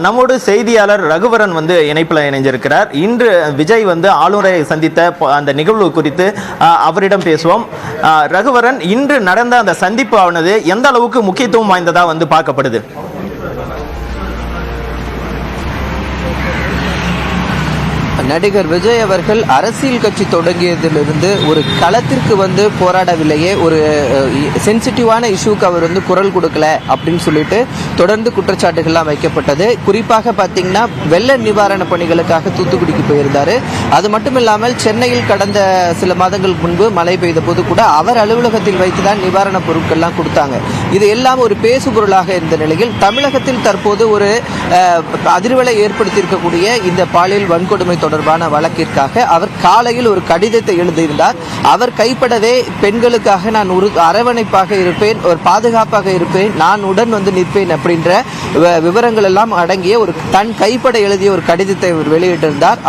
நம்மோடு செய்தியாளர் ரகுவரன் இணைப்பில் இணைஞ்சிருக்கிறார். இன்று விஜய் ஆளுநரை சந்தித்த அந்த நிகழ்வு குறித்து அவரிடம் பேசுவோம். ரகுவரன், இன்று நடந்த அந்த சந்திப்பு ஆனது எந்த அளவுக்கு முக்கியத்துவம் வாய்ந்ததா பார்க்கப்படுது? நடிகர் விஜய் அவர்கள் அரசியல் கட்சி தொடங்கியதிலிருந்து ஒரு களத்திற்கு போராடவில்லையே, ஒரு சென்சிட்டிவான இஷ்யூக்கு அவர் குரல் கொடுக்கல அப்படின்னு சொல்லிட்டு தொடர்ந்து குற்றச்சாட்டுகள்லாம் வைக்கப்பட்டது. குறிப்பாக பார்த்தீங்கன்னா வெள்ள நிவாரண பணிகளுக்காக தூத்துக்குடிக்கு போயிருந்தாரு. அது மட்டும் இல்லாமல் சென்னையில் கடந்த சில மாதங்களுக்கு முன்பு மழை பெய்த போது கூட அவர் அலுவலகத்தில் வைத்துதான் நிவாரணப் பொருட்கள்லாம் கொடுத்தாங்க. இது எல்லாம் ஒரு பேசுபொருளாக இருந்த நிலையில் தமிழகத்தில் தற்போது ஒரு அதிர்வலை ஏற்படுத்தியிருக்கக்கூடிய இந்த பாலியல் வன்கொடுமை தொடர்பான வழக்கிற்காக அவர் காலையில் ஒரு கடிதத்தை எழுதியிருந்தார். அவர் கைப்படவே பெண்களுக்காக நான் ஒரு அரவணைப்பாக இருப்பேன், ஒரு பாதுகாப்பாக இருப்பேன், நான் உடன் நிற்பேன் அப்படின்ற விவரங்கள் எல்லாம் அடங்கிய ஒரு தன் கைப்பட எழுதிய ஒரு கடிதத்தை அவர் வெளியிட்டிருந்தார்.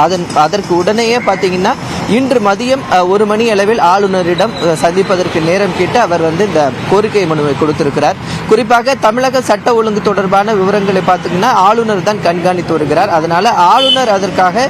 அதற்கு உடனேயே பார்த்தீங்கன்னா இன்று மதியம் 1 மணி அளவில் ஆளுநரிடம் சந்திப்பதற்கு நேரம் கேட்டு அவர் இந்த கோரிக்கை மனுவை கொடுத்திருக்கிறார். குறிப்பாக தமிழக சட்ட ஒழுங்கு தொடர்பான விவரங்களை பார்த்தீங்கன்னா ஆளுநர் தான் கண்காணித்து வருகிறார். அதனால ஆளுநர் அதற்காக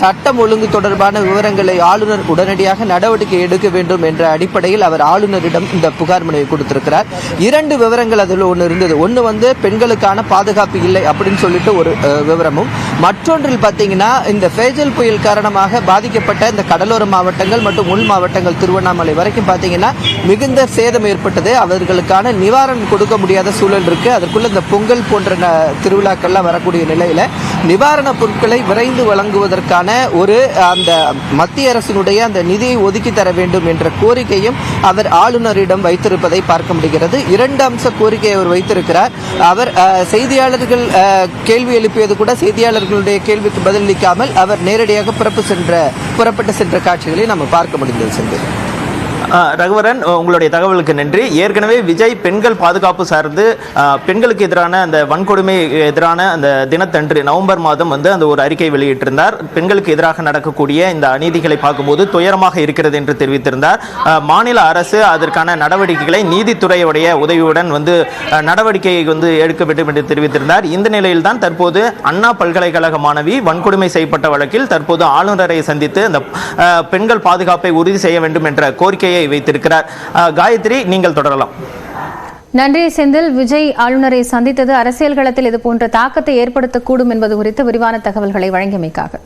சட்டம் ஒழுங்கு தொடர்பான விவரங்களை ஆளுநர் உடனடியாக நடவடிக்கை எடுக்க வேண்டும் என்ற அடிப்படையில் அவர் ஆளுநரிடம் இந்த புகார் மனுவை கொடுத்திருக்கிறார். 2 விவரங்கள் அதில் ஒன்று இருந்தது. ஒன்று பெண்களுக்கான பாதுகாப்பு இல்லை அப்படின்னு சொல்லிட்டு ஒரு விவரமும், மற்றொன்றில் பார்த்தீங்கன்னா இந்த ஃபேஜல் புயல் காரணமாக பாதிக்கப்பட்ட இந்த கடலோர மாவட்டங்கள் மற்றும் உள் மாவட்டங்கள் திருவண்ணாமலை வரைக்கும் பார்த்தீங்கன்னா மிகுந்த சேதம் ஏற்பட்டது. அவர்களுக்கான நிவாரணம் கொடுக்க முடியாத சூழல் இருக்கு. அதற்குள்ள இந்த பொங்கல் போன்ற திருவிழாக்கள்லாம் வரக்கூடிய நிலையில நிவாரணப் பொருட்களை விரைந்து வழங்குவதற்கான ஒரு அந்த மத்திய அரசினுடைய அந்த நிதியை ஒதுக்கி தர வேண்டும் என்ற கோரிக்கையும் அவர் ஆளுநரிடம் வைத்திருப்பதை பார்க்க முடிகிறது. 2 அம்ச கோரிக்கையை அவர் வைத்திருக்கிறார். அவர் செய்தியாளர்கள் கேள்வி எழுப்பியது கூட செய்தியாளர்களுடைய கேள்விக்கு பதிலளிக்காமல் அவர் நேரடியாக புறப்பட்டு சென்ற காட்சிகளை நம்ம பார்க்க முடிந்தது. சென்று ரகுவரன், உங்களுடைய தகவலுக்கு நன்றி. ஏற்கனவே விஜய் பெண்கள் பாதுகாப்பு சார்ந்து பெண்களுக்கு எதிரான அந்த வன்கொடுமை எதிரான அந்த தினத்தன்று நவம்பர் மாதம் அந்த ஒரு அறிக்கை வெளியிட்டிருந்தார். பெண்களுக்கு எதிராக நடக்கக்கூடிய இந்த அநீதிகளை பார்க்கும்போது துயரமாக இருக்கிறது என்று தெரிவித்திருந்தார். மாநில அரசு அதற்கான நடவடிக்கைகளை நீதித்துறையுடைய உதவியுடன் நடவடிக்கையை எடுக்க வேண்டும் என்று தெரிவித்திருந்தார். இந்த நிலையில் தான் தற்போது அண்ணா பல்கலைக்கழக மாணவி வன்கொடுமை செய்யப்பட்ட வழக்கில் தற்போது ஆளுநரை சந்தித்து அந்த பெண்கள் பாதுகாப்பை உறுதி செய்ய வேண்டும் என்ற கோரிக்கையை வைத்திருக்கிறார். காயத்ரி, நீங்கள் தொடரலாம். நன்றி செந்தில். விஜய் ஆளுநரை சந்தித்தது அரசியல் களத்தில் இது போன்ற தாக்கத்தை ஏற்படுத்தக்கூடும் என்பது குறித்து விரிவான தகவல்களை வழங்கியமைக்காக